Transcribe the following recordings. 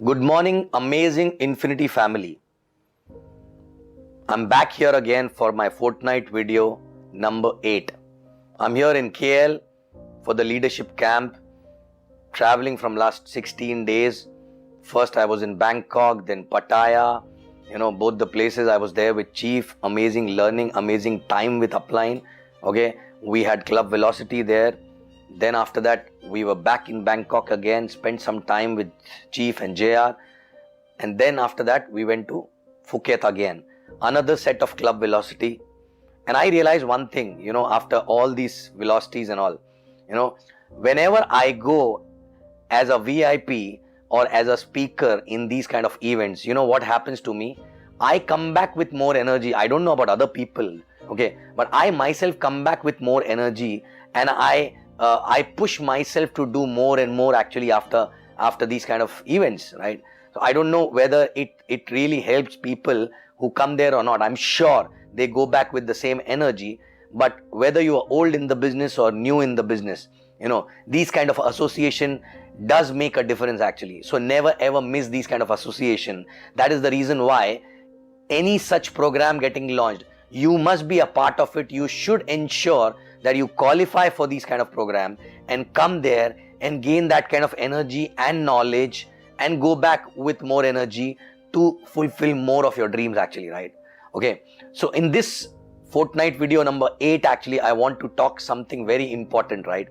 Good morning, amazing Infinity family. I'm back here again for my fortnight video number 8. I'm here in KL for the leadership camp, traveling from last 16 days. First I was in Bangkok, then Pattaya. Both the places I was there with Chief. Amazing learning, amazing time with Upline. Okay, we had Club Velocity there. Then after that, we were back in Bangkok again, spent some time with Chief and JR. And then after that, we went to Phuket again. Another set of Club Velocity. And I realized one thing, after all these velocities and all, whenever I go as a VIP or as a speaker in these kind of events, what happens to me? I come back with more energy. I don't know about other people, okay? But I myself come back with more energy, and I push myself to do more and more actually after these kind of events, right? So I don't know whether it really helps people who come there or not. I'm sure they go back with the same energy, but whether you are old in the business or new in the business, these kind of association does make a difference actually. So never ever miss these kind of association. That is the reason why any such program getting launched, you must be a part of it. You should ensure that you qualify for these kind of program and come there and gain that kind of energy and knowledge and go back with more energy to fulfill more of your dreams actually, right? Okay, so in this fortnight video number 8 actually, I want to talk something very important, right?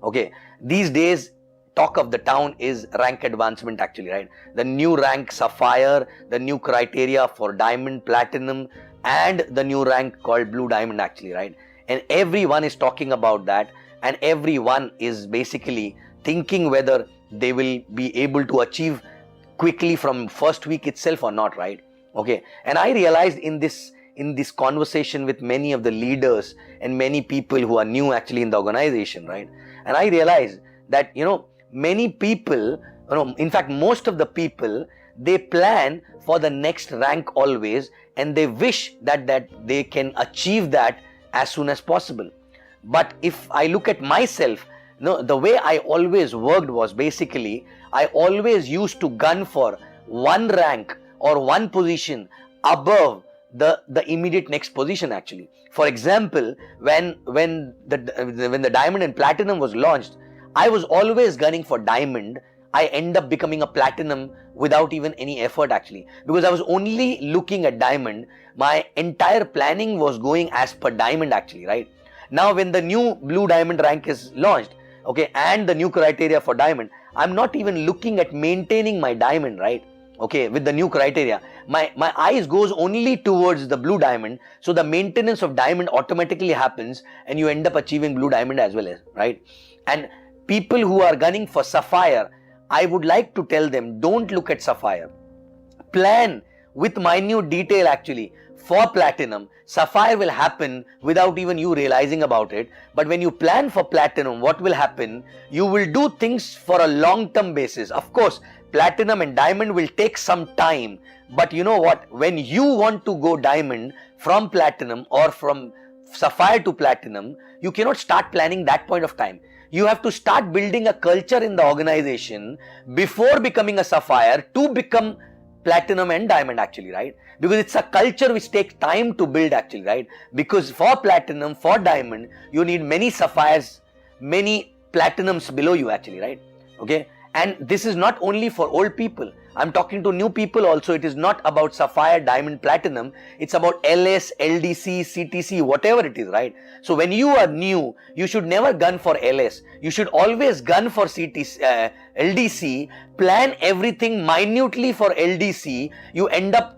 Okay, these days talk of the town is rank advancement actually, right? The new rank Sapphire, the new criteria for Diamond, Platinum, and the new rank called Blue Diamond actually, right? And everyone is talking about that, and everyone is basically thinking whether they will be able to achieve quickly from first week itself or not, right? Okay, and I realized in this conversation with many of the leaders and many people who are new actually in the organization, right? And I realized that many people, in fact most of the people, they plan for the next rank always, and they wish that they can achieve that as soon as possible. But if I look at myself, the way I always worked was basically I always used to gun for one rank or one position above the immediate next position actually. For example, when the Diamond and Platinum was launched, I was always gunning for Diamond. I end up becoming a Platinum without even any effort actually, because I was only looking at Diamond. My entire planning was going as per Diamond actually, right? Now when the new Blue Diamond rank is launched, okay, and the new criteria for Diamond, I'm not even looking at maintaining my Diamond, right? Okay, with the new criteria, my eyes goes only towards the Blue Diamond, so the maintenance of Diamond automatically happens and you end up achieving Blue Diamond as well, as right? And people who are gunning for Sapphire, I would like to tell them, don't look at Sapphire. Plan with minute detail actually for Platinum. Sapphire will happen without even you realizing about it. But when you plan for Platinum, what will happen? You will do things for a long-term basis. Of course, Platinum and Diamond will take some time. But you know what? When you want to go Diamond from Platinum or from Sapphire to Platinum, you cannot start planning that point of time. You have to start building a culture in the organization before becoming a Sapphire to become Platinum and Diamond actually, right? Because it's a culture which takes time to build actually, right? Because for Platinum, for Diamond, you need many Sapphires, many Platinums below you actually, right? Okay, and this is not only for old people. I'm talking to new people also. It is not about Sapphire, Diamond, Platinum. It's about LS, LDC, CTC, whatever it is, right? So when you are new, you should never gun for LS. You should always gun for CTC, LDC. Plan everything minutely for LDC. You end up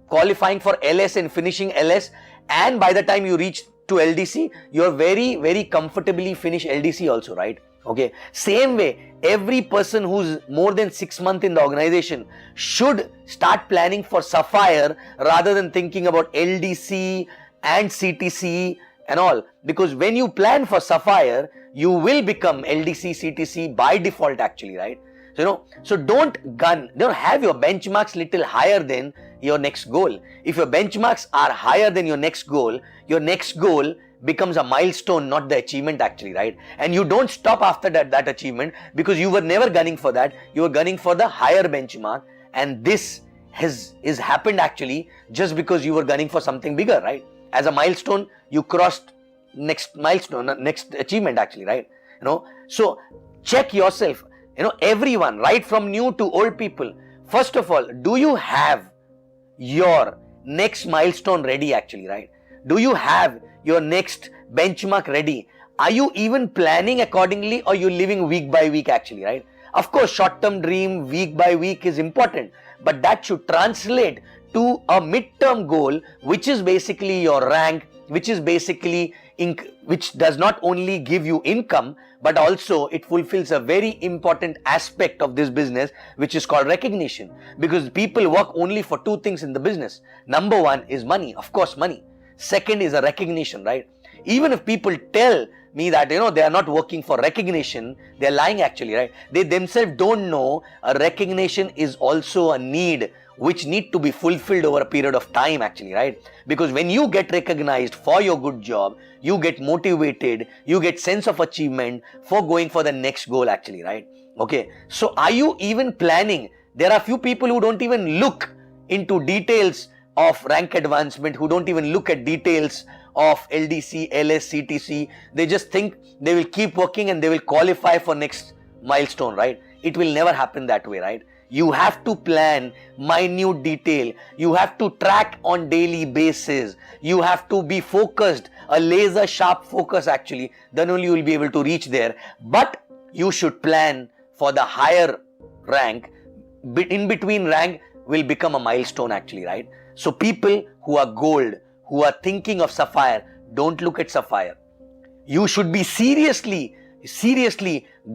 qualifying for LS and finishing LS. And by the time you reach to LDC, you're very, very comfortably finish LDC also, right? Okay, same way, every person who's more than 6 months in the organization should start planning for Sapphire rather than thinking about LDC and CTC and all. Because when you plan for Sapphire, you will become LDC, CTC by default actually, right? So don't have your benchmarks little higher than your next goal. If your benchmarks are higher than your next goal becomes a milestone, not the achievement actually, right? And you don't stop after that achievement, because you were never gunning for that. You were gunning for the higher benchmark, and this is happened actually just because you were gunning for something bigger, right? As a milestone, you crossed next milestone, next achievement actually, right? So check yourself, everyone, right from new to old people. First of all, do you have your next milestone ready actually, right? Do you have your next benchmark ready? Are you even planning accordingly, or you living week by week actually, right? Of course, short-term dream week by week is important, but that should translate to a mid-term goal, which is basically your rank, which is basically which does not only give you income, but also it fulfills a very important aspect of this business, which is called recognition. Because people work only for two things in the business. Number one is money, of course, money. Second is a recognition, right? Even if people tell me that they are not working for recognition, they are lying actually, right? They themselves don't know a recognition is also a need which need to be fulfilled over a period of time actually, right? Because when you get recognized for your good job, you get motivated, you get sense of achievement for going for the next goal actually, right? Okay, so are you even planning? There are few people who don't even look into details of rank advancement, who don't even look at details of LDC, LS, CTC. They just think they will keep working and they will qualify for next milestone, right? It will never happen that way, right? You have to plan minute detail. You have to track on daily basis. You have to be focused, a laser sharp focus actually. Then only you will be able to reach there. But you should plan for the higher rank. In between rank will become a milestone actually, right? So people who are gold, who are thinking of sapphire, don't look at sapphire. You should be seriously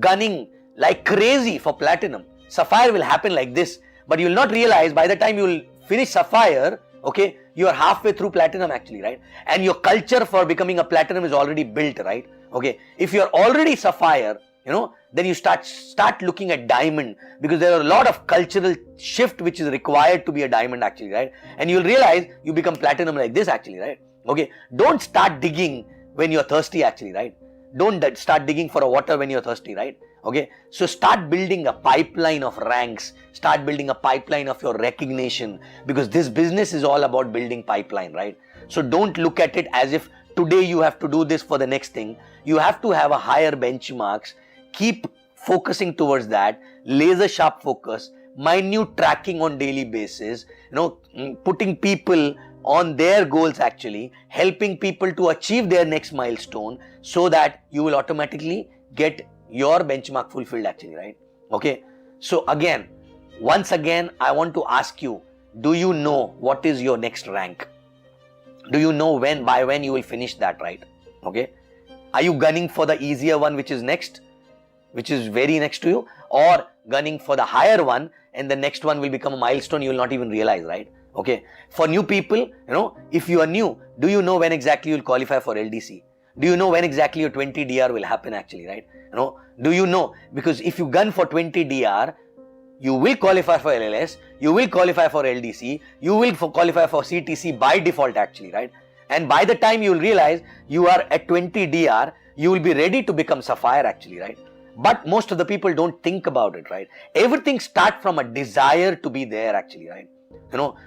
gunning like crazy for platinum. Sapphire will happen like this, but you will not realize by the time you will finish sapphire, okay, you are halfway through platinum actually, right? And your culture for becoming a platinum is already built, right? Okay, if you are already sapphire, then you start looking at diamond, because there are a lot of cultural shift which is required to be a diamond actually, right? And you'll realize you become platinum like this actually, right? Okay, don't start digging when you're thirsty actually, right? Don't start digging for a water when you're thirsty, right? Okay, so start building a pipeline of ranks, start building a pipeline of your recognition, because this business is all about building pipeline, right? So don't look at it as if today you have to do this for the next thing. You have to have a higher benchmarks. Keep focusing towards that, laser sharp focus, minute tracking on daily basis, putting people on their goals actually, helping people to achieve their next milestone, so that you will automatically get your benchmark fulfilled actually, right? Okay, so once again I want to ask you, do you know what is your next rank? Do you know by when you will finish that, right? Okay, are you gunning for the easier one which is next, which is very next to you, or gunning for the higher one and the next one will become a milestone you will not even realize, right? Okay, for new people, if you are new, do you know when exactly you will qualify for LDC? Do you know when exactly your 20 DR will happen actually, right? Do you know? Because if you gun for 20 DR, you will qualify for LLS, you will qualify for LDC, you will qualify for CTC by default actually, right? And by the time you will realize you are at 20 DR, you will be ready to become sapphire actually, right? But most of the people don't think about it, right? Everything starts from a desire to be there actually, right?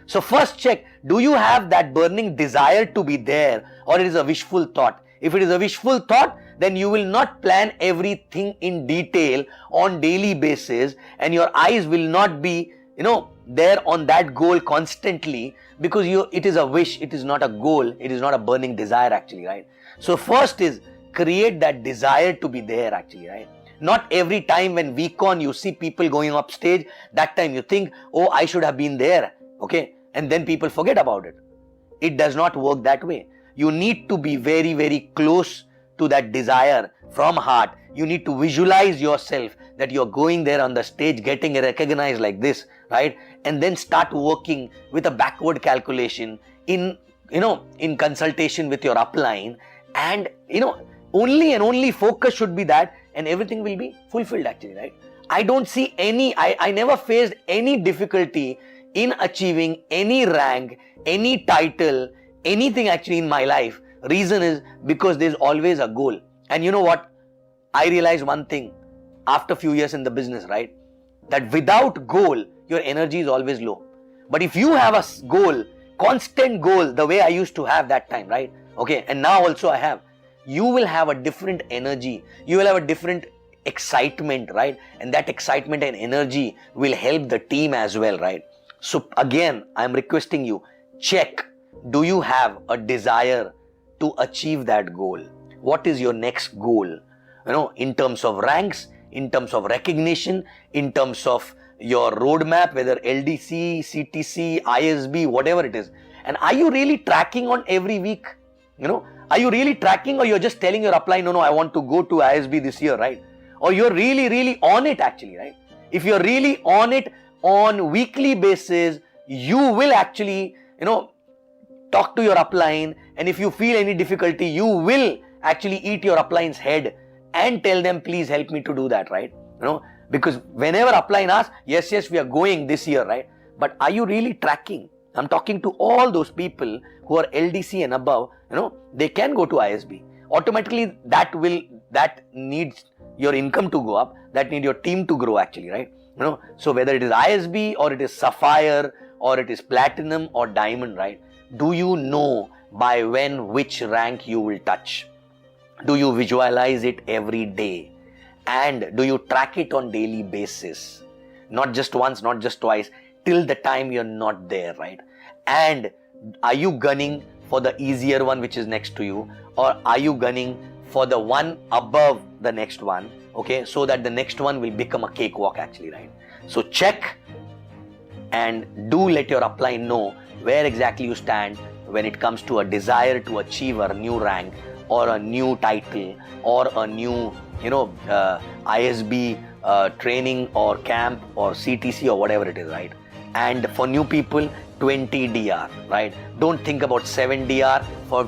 So first check, do you have that burning desire to be there, or it is a wishful thought? If it is a wishful thought, then you will not plan everything in detail on daily basis, and your eyes will not be, there on that goal constantly, because it is a wish, it is not a goal, it is not a burning desire actually, right? So first is create that desire to be there actually, right? Not every time when VCon you see people going up stage, that time you think, oh, I should have been there, okay? And then people forget about it. It does not work that way. You need to be very, very close to that desire from heart. You need to visualize yourself that you're going there on the stage, getting recognized like this, right? And then start working with a backward calculation in consultation with your upline, and only and only focus should be that, and everything will be fulfilled actually, right? I don't see I never faced any difficulty in achieving any rank, any title, anything actually in my life Reason is because there's always a goal. And you know what? I realized one thing after a few years in the business, right? That without goal, your energy is always low. But if you have a goal, constant goal, the way I used to have that time, right? Okay, and now also I have, you will have a different energy. You will have a different excitement, right? And that excitement and energy will help the team as well, right? So again, I'm requesting you, check, do you have a desire to achieve that goal? What is your next goal? In terms of ranks, in terms of recognition, in terms of your roadmap, whether LDC, CTC, ISB, whatever it is. And are you really tracking on every week? Are you really tracking, or you're just telling your upline, no, I want to go to ISB this year, right? Or you're really on it actually, right? If you're really on it on weekly basis, you will actually, talk to your upline, and if you feel any difficulty, you will actually eat your upline's head and tell them, please help me to do that, right? Because whenever upline asks, yes, we are going this year, right? But are you really tracking? I'm talking to all those people who are LDC and above, they can go to ISB. Automatically, that needs your income to go up, that needs your team to grow actually, right? So whether it is ISB or it is Sapphire or it is Platinum or Diamond, right? Do you know by when which rank you will touch? Do you visualize it every day? And do you track it on daily basis? Not just once, not just twice, till the time you're not there, right? And are you gunning for the easier one which is next to you, or are you gunning for the one above the next one, okay, so that the next one will become a cakewalk actually, right? So check and do let your upline know where exactly you stand when it comes to a desire to achieve a new rank or a new title or a new ISB training or camp or CTC or whatever it is, right? And for new people, 20 DR, right? Don't think about 7 DR for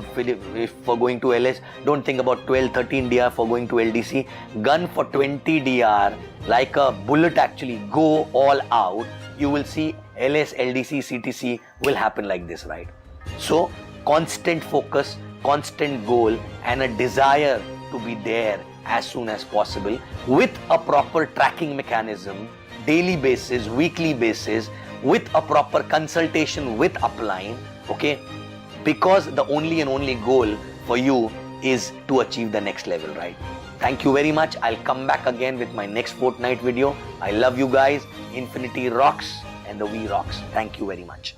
going to LS. Don't think about 12, 13 DR for going to LDC. Gun for 20 DR like a bullet actually. Go all out. You will see LS, LDC, CTC will happen like this, right? So constant focus, constant goal, and a desire to be there as soon as possible with a proper tracking mechanism, daily basis, weekly basis, with a proper consultation with upline, okay? Because the only and only goal for you is to achieve the next level, right? Thank you very much. I'll come back again with my next fortnight video. I love you guys. Infinity rocks and the V rocks. Thank you very much.